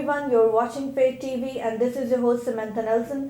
everyone, you're watching Fate TV and this is your host Samantha Nelson.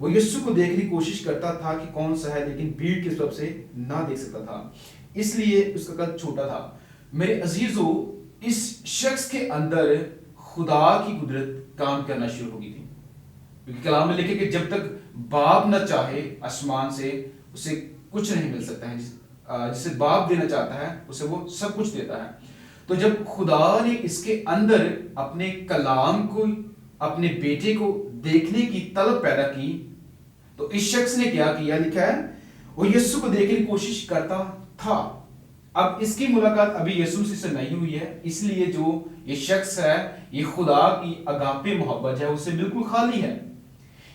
وہ یسوع کو دیکھنے کی کوشش کرتا تھا کہ کون سا ہے، لیکن بھیڑ کے سبب سے نہ دیکھ سکتا تھا، اس لیے اس کا قد چھوٹا تھا۔ میرے عزیزو، اس شخص کے اندر خدا کی قدرت کام کرنا شروع ہو گئی تھی، کیونکہ کلام میں لکھے کہ جب تک باپ نہ چاہے آسمان سے اسے کچھ نہیں مل سکتا ہے، جسے باپ دینا چاہتا ہے اسے وہ سب کچھ دیتا ہے۔ تو جب خدا نے اس کے اندر اپنے کلام کو، اپنے بیٹے کو دیکھنے کی طلب پیدا کی، تو اس شخص نے کیا کیا؟ لکھا ہے وہ یسوع کو دیکھنے کی کوشش کرتا تھا۔ اب اس کی ملاقات ابھی یسوع سے نہیں ہوئی ہے، اس لیے جو یہ شخص ہے یہ خدا کی اگاپے محبت ہے اس سے بالکل خالی ہے۔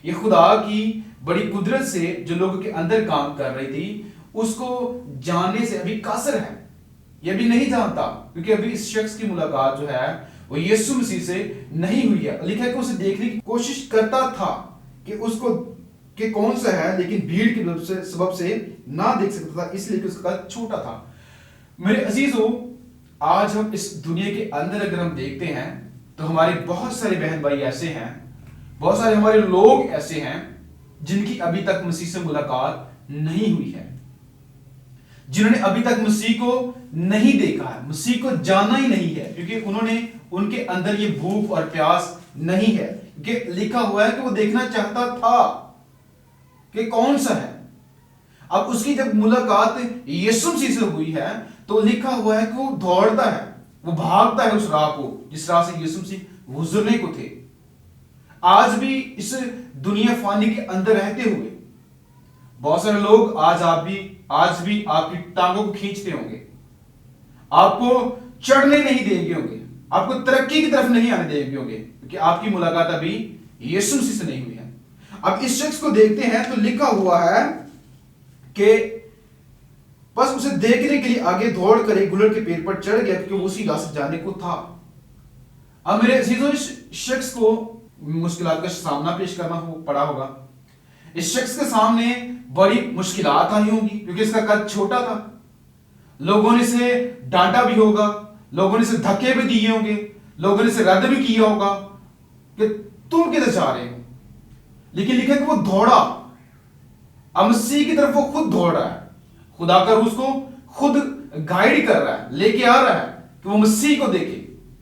یہ خدا کی بڑی قدرت سے جو لوگوں کے اندر کام کر رہی تھی اس کو جاننے سے ابھی قاصر ہے، یہ ابھی نہیں جانتا، کیونکہ ابھی اس شخص کی ملاقات جو ہے وہ یسوع مسیح سے نہیں ہوئی ہے۔ لکھا ہے کہ اسے دیکھنے کی کوشش کرتا تھا کہ اس کو کہ کون سا ہے، لیکن بھیڑ کے سبب سے نہ دیکھ سکتا تھا، اس لیے کہ اس کا قد چھوٹا تھا۔ میرے عزیزو، آج ہم اس دنیا کے اندر اگر ہم دیکھتے ہیں تو ہمارے بہت سارے بہن بھائی ایسے ہیں، بہت سارے ہمارے لوگ ایسے ہیں جن کی ابھی تک مسیح سے ملاقات نہیں ہوئی ہے، جنہوں نے ابھی تک مسیح کو نہیں دیکھا ہے، مسیح کو جانا ہی نہیں ہے، کیونکہ انہوں نے ان کے اندر یہ بھوک اور پیاس نہیں ہے، کیونکہ لکھا ہوا ہے کہ وہ دیکھنا چاہتا تھا کہ کون سا ہے۔ اب اس کی جب ملاقات یسوع مسیح سے ہوئی ہے تو لکھا ہوا ہے کہ وہ دوڑتا ہے، وہ بھاگتا ہے اس راہ کو جس راہ سے یسوع مسیح گزرنے کو تھے۔ آج بھی اس دنیا فانی کے اندر رہتے ہوئے بہت سارے لوگ آج بھی آپ کی ٹانگوں کو کھینچتے ہوں گے، آپ کو چڑھنے نہیں دیں گے ہوں گے، آپ کو ترقی کی طرف نہیں آنے دیں گے ہوں گے، کیونکہ آپ کی ملاقات ابھی یسوع مسیح سے نہیں ہوئی ہے۔ اب اس شخص کو دیکھتے ہیں تو لکھا ہوا ہے کہ بس اسے دیکھنے کے لیے آگے دوڑ کر ایک گلڑ کے پیڑ پر چڑھ گیا، کیونکہ وہ اسی راہ سے جانے کو تھا۔ اب میرے عزیزوں، اس شخص کو مشکلات کا سامنا پیش کرنا پڑا ہوگا، اس شخص کے سامنے بڑی مشکلات آئی ہوں گی، کیونکہ اس کا قد چھوٹا تھا، لوگوں نے اسے ڈانٹا بھی ہوگا، لوگوں نے اسے دھکے بھی دیے ہوں گے، لوگوں نے اسے رد بھی کیا ہوگا کہ تم کدھر جا رہے ہو، لیکن لکھا کہ وہ دوڑا، اب مسیح کی طرف وہ خود دوڑ رہا ہے، خدا کا روح اس کو خود گائیڈ کر رہا ہے، لے کے آ رہا ہے کہ وہ مسیح کو دیکھے،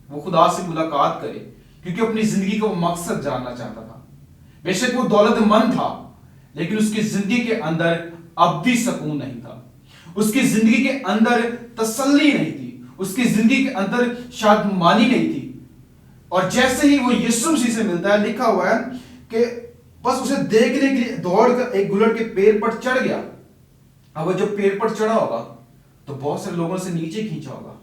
وہ خدا سے ملاقات کرے، کیونکہ اپنی زندگی کا وہ مقصد جاننا چاہتا تھا۔ بے شک وہ دولت مند تھا، لیکن اس کی زندگی کے اندر ابدی سکون نہیں تھا، اس کی زندگی کے اندر تسلی نہیں تھی، اس کی زندگی کے اندر شادمانی نہیں تھی۔ اور جیسے ہی وہ یسوع مسیح سے ملتا ہے، لکھا ہوا ہے کہ بس اسے دیکھنے کے لیے دوڑ کر ایک گلڑ کے پیڑ پر چڑھ گیا۔ اب وہ جب پیڑ پر چڑھا ہوگا تو بہت سارے لوگوں سے نیچے کھینچا ہوگا،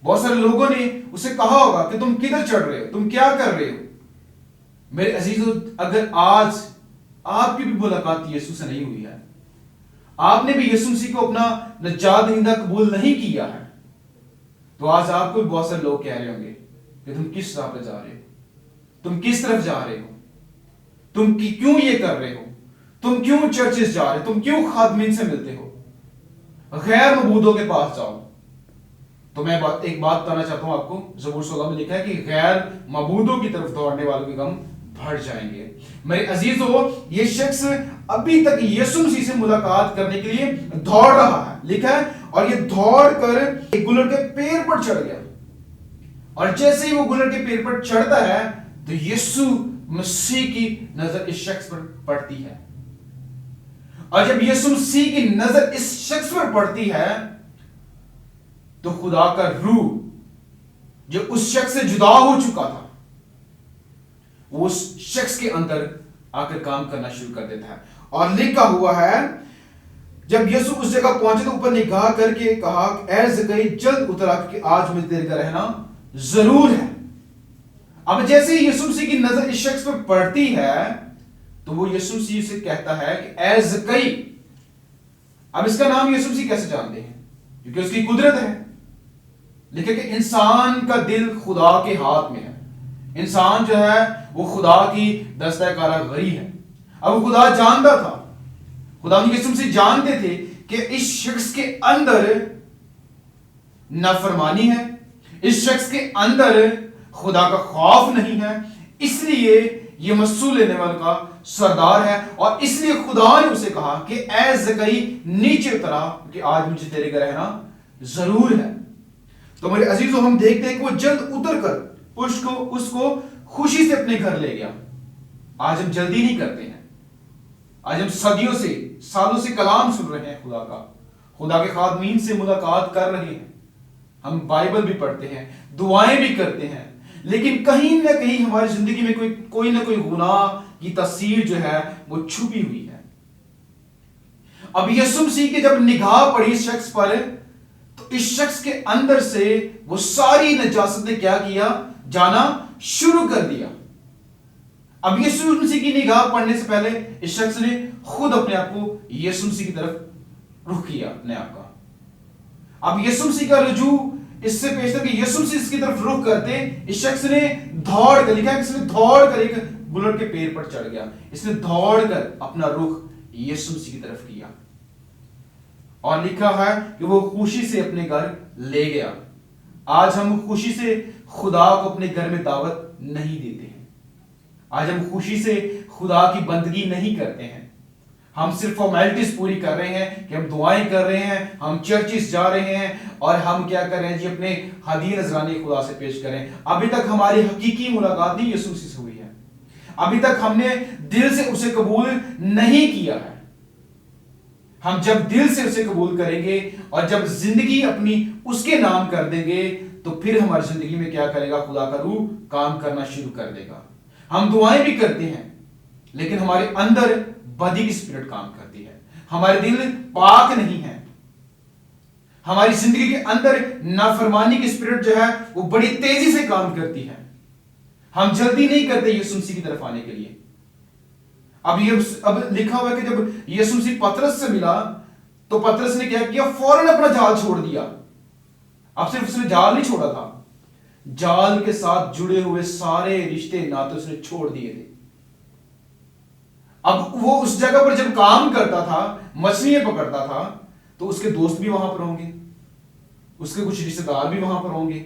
بہت سارے لوگوں نے اسے کہا ہوگا کہ تم کدھر چڑھ رہے ہو، تم کیا کر رہے ہو۔ میرے عزیزو، اگر آج آپ کی بھی ملاقات یسوع سے نہیں ہوئی ہے، آپ نے بھی یسوع مسیح کو اپنا نجات دہندہ قبول نہیں کیا ہے، تو آج آپ کو بھی بہت سارے لوگ کہہ رہے ہوں گے کہ تم کس راہ پہ جا رہے ہو، تم کس طرف جا رہے ہو، تم کیوں یہ کر رہے ہو، تم کیوں چرچز جا رہے ہو، تم کیوں خادمین سے ملتے ہو، غیر معبودوں کے پاس جاؤ۔ تو میں ایک بات بتانا چاہتا ہوں آپ کو، زبور 16 میں لکھا ہے کہ غیر معبودوں کی طرف دوڑنے والوں کے غم بڑھ جائیں گے۔ میرے عزیزو، یہ شخص ابھی تک یسوع مسیح سے ملاقات کرنے کے لیے دوڑ رہا ہے، لکھا ہے، اور یہ دوڑ کر ایک گلڑ کے پیڑ پر چڑھ گیا، اور جیسے ہی وہ گلڑ کے پیڑ پر چڑھتا ہے تو یسوع مسیح کی نظر اس شخص پر پڑتی ہے، اور جب یسوع مسیح کی نظر اس شخص پر پڑتی ہے تو خدا کا روح جو اس شخص سے جدا ہو چکا تھا وہ اس شخص کے اندر آ کر کام کرنا شروع کر دیتا ہے۔ اور لکھا ہوا ہے جب یسوع اس جگہ پہنچے تو اوپر نگاہ کر کے کہا، اے زکئی جلد اتر آ، کہ آج مجھے تیرے گھر رہنا ضرور ہے۔ اب جیسے ہی یسوع مسیح کی نظر اس شخص پر پڑتی ہے تو وہ یسوع مسیح سے کہتا ہے کہ اے زکئی۔ اب اس کا نام یسوع مسیح کیسے جانتے ہیں؟ کیونکہ اس کی قدرت ہے۔ لیکن کہ انسان کا دل خدا کے ہاتھ میں ہے، انسان جو ہے وہ خدا کی دستہ کاراگری ہے۔ اب خدا جانتا تھا، خدا یسوع مسیح جانتے تھے کہ اس شخص کے اندر نافرمانی ہے، اس شخص کے اندر خدا کا خوف نہیں ہے، اس لیے یہ مسئول لینے والوں کا سردار ہے، اور اس لیے خدا نے اسے کہا کہ اے زکئی نیچے اترا کہ آج مجھے تیرے گھر رہنا ضرور ہے۔ تو میرے عزیزوں ہم دیکھتے ہیں کہ وہ جلد اتر کر اس کو خوشی سے اپنے گھر لے گیا۔ آج ہم جلدی نہیں کرتے ہیں، آج ہم صدیوں سے سالوں سے کلام سن رہے ہیں خدا کا، خدا کے خادمین سے ملاقات کر رہے ہیں، ہم بائبل بھی پڑھتے ہیں، دعائیں بھی کرتے ہیں، لیکن کہیں نہ کہیں ہماری زندگی میں کوئی نہ کوئی گناہ کی تاثیر جو ہے وہ چھپی ہوئی ہے۔ اب یسوع مسیح کی جب نگاہ پڑی اس شخص پر، تو اس شخص کے اندر سے وہ ساری نجاست نے کیا کیا؟ جانا شروع کر دیا۔ اب یسوع مسیح کی نگاہ پڑنے سے پہلے اس شخص نے خود اپنے آپ کو یسوع مسیح کی طرف رخ کیا اپنے آپ کا۔ اب یسوع مسیح کا رجوع اس سے پیش تھا کہ یسوع مسیح اس کی طرف رخ کرتے، اس شخص نے دوڑ کر، لکھا ہے کہ اس نے دوڑ کر ایک بلٹ کے پیر پر چڑھ گیا، اس نے دوڑ کر اپنا رخ یسوع مسیح کی طرف کیا، اور لکھا ہے کہ وہ خوشی سے اپنے گھر لے گیا۔ آج ہم خوشی سے خدا کو اپنے گھر میں دعوت نہیں دیتے ہیں، آج ہم خوشی سے خدا کی بندگی نہیں کرتے ہیں، ہم صرف فارمیلٹیز پوری کر رہے ہیں کہ ہم دعائیں کر رہے ہیں، ہم چرچز جا رہے ہیں، اور ہم کیا کر رہے ہیں جی؟ اپنے ہدیہ نذرانے خدا سے پیش کریں۔ ابھی تک ہماری حقیقی ملاقات نہیں یسوع مسیح سے ہوئی ہے، ابھی تک ہم نے دل سے اسے قبول نہیں کیا ہے۔ ہم جب دل سے اسے قبول کریں گے اور جب زندگی اپنی اس کے نام کر دیں گے، تو پھر ہماری زندگی میں کیا کرے گا؟ خدا کا روح کام کرنا شروع کر دے گا۔ ہم دعائیں بھی کرتے ہیں، لیکن ہمارے اندر بدی کی اسپرٹ کام کرتی ہے، ہمارے دل پاک نہیں ہے، ہماری زندگی کے اندر نافرمانی کی اسپرٹ جو ہے وہ بڑی تیزی سے کام کرتی ہے۔ ہم جلدی نہیں کرتے یسوع مسیح کی طرف آنے کے لیے۔ اب لکھا ہوا ہے کہ جب یسوع مسیح پطرس سے ملا تو پطرس نے کیا کیا؟ فوراً اپنا جال چھوڑ دیا۔ اب صرف اس نے جال نہیں چھوڑا تھا، جال کے ساتھ جڑے ہوئے سارے رشتے ناطے اس نے چھوڑ دیے تھے۔ اب وہ اس جگہ پر جب کام کرتا تھا، مچھلیاں پکڑتا تھا، تو اس کے دوست بھی وہاں پر ہوں گے، اس کے کچھ رشتے دار بھی وہاں پر ہوں گے۔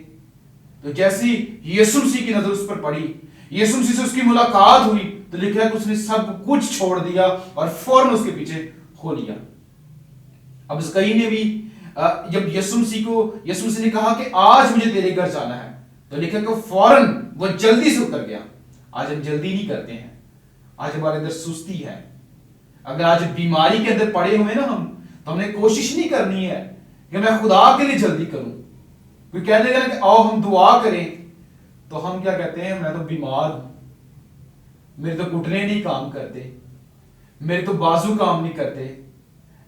تو جیسی یسوع مسیح کی نظر اس پر پڑی، یسوع مسیح سے اس کی ملاقات ہوئی، تو لکھا ہے کہ اس نے سب کچھ چھوڑ دیا اور فوراً اس کے پیچھے ہو لیا۔ اب اس کئی نے بھی جب یسوع مسیح نے کہا کہ آج مجھے تیرے گھر جانا ہے، تو لکھا کہ فوراً وہ جلدی سے اتر گیا۔ آج ہم جلدی نہیں کرتے ہیں، آج ہمارے اندر سستی ہے۔ اگر آج بیماری کے اندر پڑے ہوئے نا ہم، تو ہم نے کوشش نہیں کرنی ہے کہ میں خدا کے لیے جلدی کروں۔ کوئی کہہ دے گا کہ آؤ ہم دعا کریں، تو ہم کیا کہتے ہیں؟ میں تو بیمار ہوں، میرے تو گھٹنے نہیں کام کرتے، میرے تو بازو کام نہیں کرتے،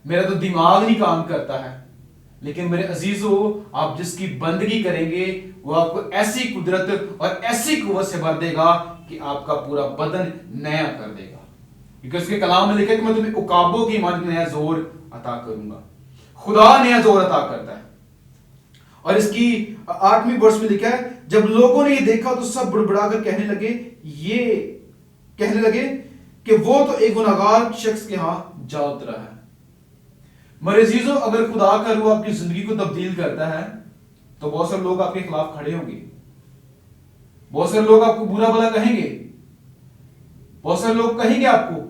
میرا تو دماغ نہیں کام کرتا ہے۔ لیکن میرے عزیزو، آپ جس کی بندگی کریں گے وہ آپ کو ایسی قدرت اور ایسی قوت سے بھر دے گا کہ آپ کا پورا بدن نیا کر دے گا، کیونکہ اس کے کلام میں لکھا ہے کہ میں تمہیں عقابوں کی مانند نیا زور عطا کروں گا۔ خدا نیا زور عطا کرتا ہے۔ اور اس کی 8ویں ورس میں لکھا ہے، جب لوگوں نے یہ دیکھا تو سب بڑبڑا کر کہنے لگے کہ وہ تو ایک گناہگار شخص کے ہاں جا اترا ہے۔ میرے عزیزو، اگر خدا کا روح آپ کی زندگی کو تبدیل کرتا ہے تو بہت سارے لوگ آپ کے خلاف کھڑے ہوں گے، بہت سارے لوگ آپ کو برا بھلا کہیں گے، بہت سارے لوگ کہیں گے آپ کو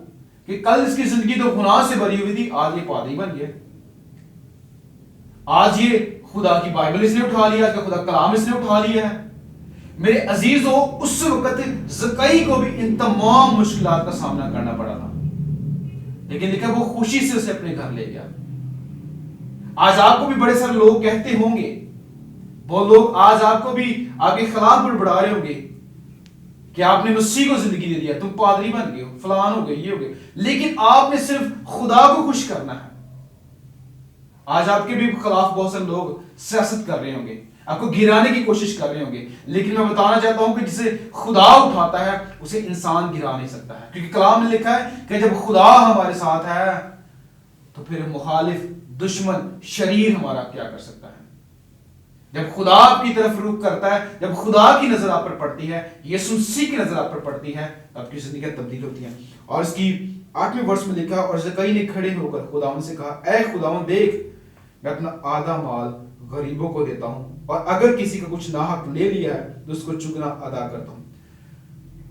کہ کل اس کی زندگی تو گناہ سے بھری ہوئی تھی، آج یہ پادری بن گیا، آج یہ خدا کی بائبل اس نے اٹھا لیا، آج کا خدا کلام اس نے اٹھا لیا ہے۔ میرے عزیزو، اس وقت زکئی کو بھی ان تمام مشکلات کا سامنا کرنا پڑا تھا، لیکن دیکھا وہ خوشی سے اسے اپنے گھر لے گیا۔ آج آپ کو بھی بڑے سارے لوگ کہتے ہوں گے، وہ لوگ آج آپ کو بھی آپ کے خلاف بڑبڑا رہے ہوں گے کہ آپ نے مسیح کو زندگی دے دیا، تم پادری بن گئے ہو، فلان ہو گئے، یہ ہو گئے، لیکن آپ نے صرف خدا کو خوش کرنا ہے۔ آج آپ کے بھی خلاف بہت سارے لوگ سیاست کر رہے ہوں گے، آپ کو گرانے کی کوشش کر رہے ہوں گے، لیکن میں بتانا چاہتا ہوں کہ جسے خدا اٹھاتا ہے اسے انسان گرا نہیں سکتا ہے، کیونکہ کلام میں لکھا ہے کہ جب خدا ہمارے ساتھ ہے تو پھر مخالف، دشمن، شریر ہمارا کیا کر سکتا ہے؟ جب خدا آپ کی طرف رخ کرتا ہے، جب خدا کی نظر آپ پر پڑتی ہے، یسوع مسیح کی نظر آپ پر پڑتی ہے، آپ کی زندگی تبدیل ہوتی ہے۔ اور اس کی 8ویں ورس میں لکھا، اور زکئی نے کھڑے ہو کر خداوند سے کہا، اے خداوند دیکھ، میں اپنا آدھا مال غریبوں کو دیتا ہوں، اور اگر کسی کا کچھ ناحق لے لیا ہے تو اس کو چگنا ادا کرتا ہوں۔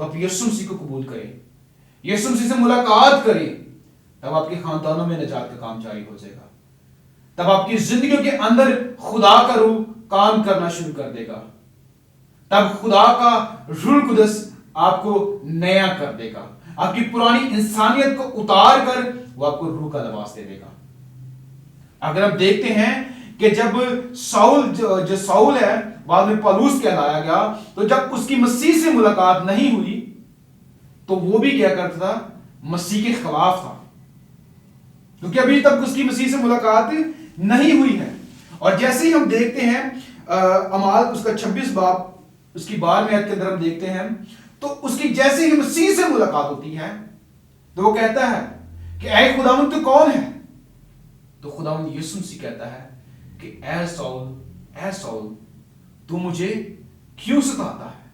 تو آپ یسوع مسیح کو قبول کریں, یسوع مسیح سے ملاقات کریں, تب آپ کے خاندانوں میں نجات کا کام جاری ہو جائے گا. تب آپ کی زندگیوں کے اندر خدا کا روح کام کرنا شروع کر دے گا. تب خدا کا روح القدس آپ کو نیا کر دے گا. آپ کی پرانی انسانیت کو اتار کر وہ آپ کو روح کا لباس دے دے گا. اگر آپ دیکھتے ہیں کہ جب ساؤل ہے بعد میں پالوس کہلایا گیا, تو جب اس کی مسیح سے ملاقات نہیں ہوئی تو وہ بھی کیا کرتا تھا, مسیح کے خلاف تھا, کیونکہ ابھی تک اس کی مسیح سے ملاقات نہیں ہوئی ہے. اور جیسے ہی ہم دیکھتے ہیں اعمال اس کا 26 باب اس کی 12ویں آیت کے اندر ہم دیکھتے ہیں, تو اس کی جیسے ہی مسیح سے ملاقات ہوتی ہے تو وہ کہتا ہے کہ اے خداوند تو کون ہے؟ تو خداوند یسوع مسیح کہتا ہے کہ اے ساؤل تو مجھے کیوں ستاتا ہے؟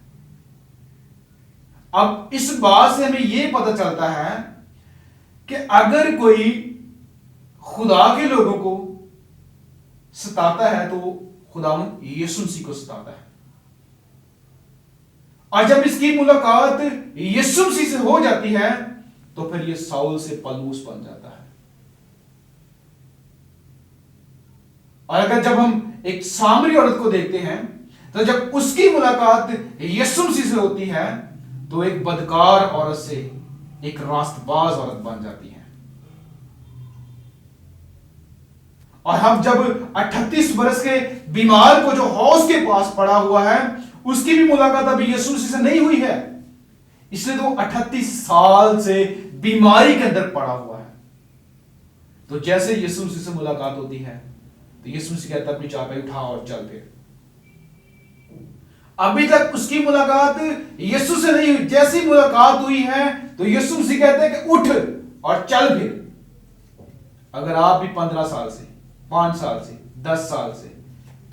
اب اس بات سے ہمیں یہ پتہ چلتا ہے کہ اگر کوئی خدا کے لوگوں کو ستاتا ہے تو خداوند یسوع مسیح کو ستاتا ہے. اور جب اس کی ملاقات یسوع مسیح سے ہو جاتی ہے تو پھر یہ ساؤل سے پلوس بن جاتا ہے. اور اگر جب ہم ایک سامری عورت کو دیکھتے ہیں تو جب اس کی ملاقات یسوع مسیح سے ہوتی ہے تو ایک بدکار عورت سے ایک راست باز عورت بن جاتی ہے. اور ہم جب 38 برس کے بیمار کو جو حوض کے پاس پڑا ہوا ہے اس کی بھی ملاقات ابھی یسوع مسیح سے نہیں ہوئی ہے, اس لیے تو 38 سال سے بیماری کے اندر پڑا ہوا ہے. تو جیسے یسوع مسیح سے ملاقات ہوتی ہے تو یسوع مسیح کہتا ہے اپنی چارپائی اٹھا اور چل پھر. ابھی تک اس کی ملاقات یسوع سے نہیں ہوئی, جیسی ملاقات ہوئی ہے تو یسوع مسیح کہتے ہیں کہ اٹھ اور چل پھر. اگر آپ بھی 15 سال سے 5 سال سے 10 سال سے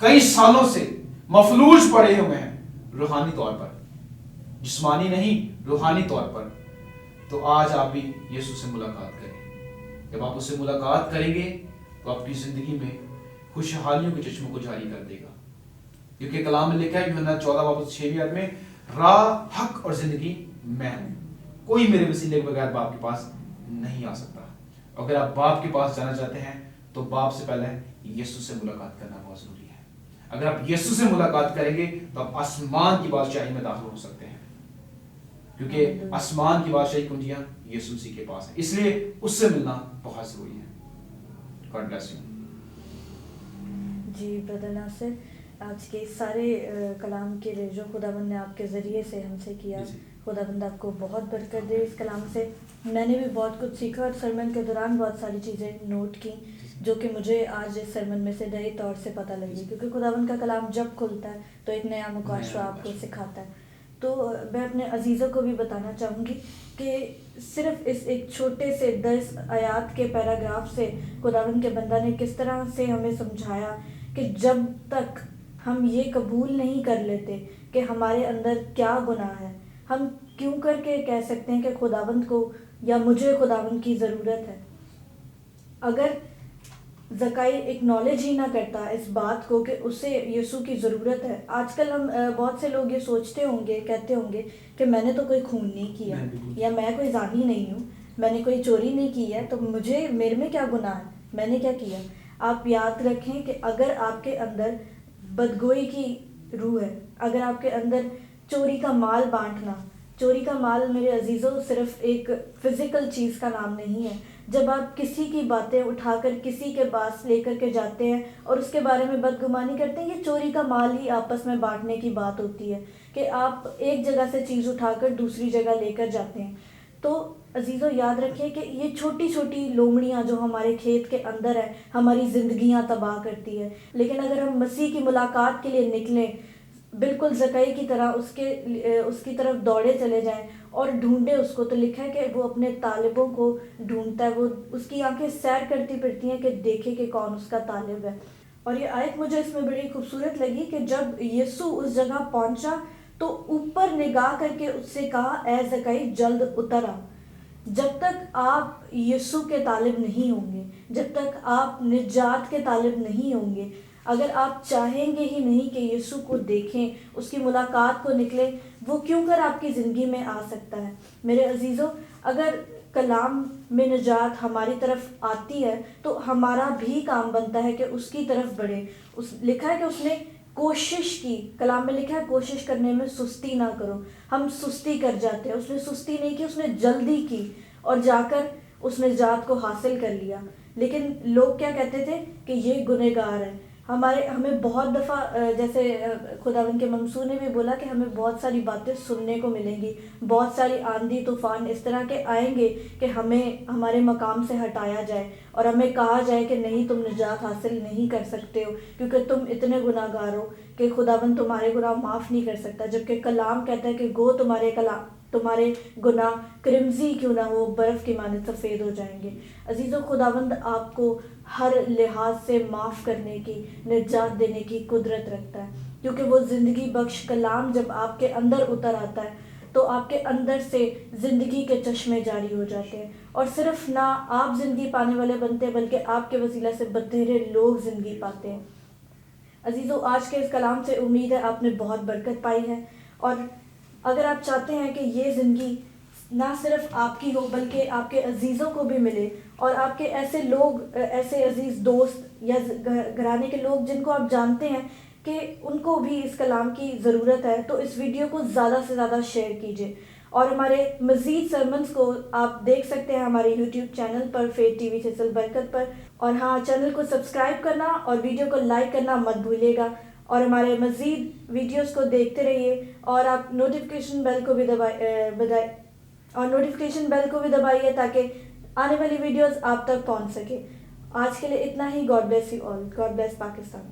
کئی سالوں سے مفلوج پڑے ہوئے ہیں روحانی طور پر, جسمانی نہیں روحانی طور پر, تو آج آپ بھی یسوع سے ملاقات کریں. جب آپ اس سے ملاقات کریں گے تو آپ کی زندگی میں خوشحالیوں کے چشموں کو جاری کر دے گا, کیونکہ کلام میں لکھا ہے یوحنا 14:6 میں راہ حق اور زندگی میں ہوں, کوئی میرے وسیلے کے بغیر باپ کے پاس نہیں آ سکتا. اگر آپ باپ کے پاس جانا چاہتے ہیں تو باپ سے پہلے یسوع سے ملاقات کرنا بہت ضروری ہے. اگر آپ یسوع سے ملاقات کریں گے تو آپ آسمان کی بادشاہی میں داخل ہو سکتے ہیں, کیونکہ آسمان کی بادشاہی کنجیاں یسوع مسیح کے پاس ہیں, اس لیے اس سے ملنا بہت ضروری ہے. God bless you. جی برادر ناصر, آج کے سارے کلام کے جو خداوند نے آپ کے ذریعے سے ہم سے کیا, خداوند آپ کو بہت برکت دے اس کلام سے. میں نے بھی بہت کچھ سیکھا اور سرمن کے دوران بہت ساری چیزیں نوٹ کی جو کہ مجھے آج اس سرمن میں سے نئے طور سے پتہ لگی, کیونکہ خداوند کا کلام جب کھلتا ہے تو ایک نیا مکاشفہ آپ کو سکھاتا ہے. تو میں اپنے عزیزوں کو بھی بتانا چاہوں گی کہ صرف اس ایک چھوٹے سے 10 آیات کے پیراگراف سے خداوند کے بندہ نے کس طرح سے ہمیں سمجھایا کہ جب تک ہم یہ قبول نہیں کر لیتے کہ ہمارے اندر کیا گناہ ہے, ہم کیوں کر کے کہہ سکتے ہیں کہ خداوند کو یا مجھے خداوند کی ضرورت ہے. اگر زکائی اکنالج ہی نہ کرتا اس بات کو کہ اسے یسوع کی ضرورت ہے. آج کل ہم بہت سے لوگ یہ سوچتے ہوں گے, کہتے ہوں گے کہ میں نے تو کوئی خون نہیں کیا, یا میں کوئی زانی نہیں ہوں, میں نے کوئی چوری نہیں کی ہے, تو میرے میں کیا گناہ ہے, میں نے کیا کیا. آپ یاد رکھیں کہ اگر آپ کے اندر بدگوئی کی روح ہے, اگر آپ کے اندر چوری کا مال بانٹنا, چوری کا مال میرے عزیزوں صرف ایک فزیکل چیز کا نام نہیں ہے. جب آپ کسی کی باتیں اٹھا کر کسی کے پاس لے کر کے جاتے ہیں اور اس کے بارے میں بدگمانی کرتے ہیں, یہ چوری کا مال ہی آپس میں بانٹنے کی بات ہوتی ہے کہ آپ ایک جگہ سے چیز اٹھا کر دوسری جگہ لے کر جاتے ہیں. تو عزیزوں یاد رکھیں کہ یہ چھوٹی چھوٹی لومڑیاں جو ہمارے کھیت کے اندر ہے ہماری زندگیاں تباہ کرتی ہے. لیکن اگر ہم مسیح کی ملاقات کے لیے نکلیں, بالکل زکائی کی طرح اس کی طرف دوڑے چلے جائیں اور ڈھونڈے اس کو, تو لکھا ہے کہ وہ اپنے طالبوں کو ڈھونڈتا ہے, وہ اس کی آنکھیں سیر کرتی پھرتی ہیں کہ دیکھے کہ کون اس کا طالب ہے. اور یہ آیت مجھے اس میں بڑی خوبصورت لگی کہ جب یسوع اس جگہ پہنچا تو اوپر نگاہ کر کے اس سے کہا اے زکائی جلد اتر آ. جب تک آپ یسوع کے طالب نہیں ہوں گے, جب تک آپ نجات کے طالب نہیں ہوں گے, اگر آپ چاہیں گے ہی نہیں کہ یسوع کو دیکھیں، اس کی ملاقات کو نکلیں، وہ کیوں کر آپ کی زندگی میں آ سکتا ہے؟ میرے عزیزوں، اگر کلام میں نجات ہماری طرف آتی ہے تو ہمارا بھی کام بنتا ہے کہ اس کی طرف بڑھے۔ لکھا ہے کہ اس نے کوشش کی، کلام میں لکھا ہے کوشش کرنے میں سستی نہ کرو۔ ہم سستی کر جاتے ہیں، اس نے سستی نہیں کی، اس نے جلدی کی اور جا کر اس نجات کو حاصل کر لیا۔ لیکن لوگ کیا کہتے تھے کہ یہ گنہگار ہے۔ ہمیں بہت دفعہ جیسے خداوند کے ممسو نے بھی بولا کہ ہمیں بہت ساری باتیں سننے کو ملیں گی، بہت ساری آندھی طوفان اس طرح کے آئیں گے کہ ہمیں ہمارے مقام سے ہٹایا جائے اور ہمیں کہا جائے کہ نہیں، تم نجات حاصل نہیں کر سکتے ہو کیونکہ تم اتنے گناہ گار ہو کہ خداوند تمہارے گناہ معاف نہیں کر سکتا، جبکہ کلام کہتا ہے کہ گو تمہارے گناہ کرمزی کیوں نہ ہو، برف کی مانند سفید ہو جائیں گے۔ عزیزو، خداوند آپ کو ہر لحاظ سے معاف کرنے کی، نجات دینے کی قدرت رکھتا ہے، کیونکہ وہ زندگی بخش کلام جب آپ کے اندر اتر آتا ہے تو آپ کے اندر سے زندگی کے چشمے جاری ہو جاتے ہیں، اور صرف نہ آپ زندگی پانے والے بنتے ہیں بلکہ آپ کے وسیلہ سے بتیرے لوگ زندگی پاتے ہیں۔ عزیزو، آج کے اس کلام سے امید ہے آپ نے بہت برکت پائی ہے، اور اگر آپ چاہتے ہیں کہ یہ زندگی نہ صرف آپ کی ہو بلکہ آپ کے عزیزوں کو بھی ملے، اور آپ کے ایسے لوگ، ایسے عزیز دوست یا گھرانے کے لوگ جن کو آپ جانتے ہیں کہ ان کو بھی اس کلام کی ضرورت ہے، تو اس ویڈیو کو زیادہ سے زیادہ شیئر کیجیے۔ اور ہمارے مزید سرمنز کو آپ دیکھ سکتے ہیں ہمارے یوٹیوب چینل پر، فیتھ ٹی وی فیصل برکت پر، اور ہاں، چینل کو سبسکرائب کرنا اور ویڈیو کو لائک کرنا مت بھولیے گا، اور ہمارے مزید ویڈیوز کو دیکھتے رہیے، اور آپ نوٹیفیکیشن بیل کو بھی دبائیے تاکہ آنے والی ویڈیوز آپ تک پہنچ سکے۔ آج کے لیے اتنا ہی۔ God bless you all. God bless Pakistan.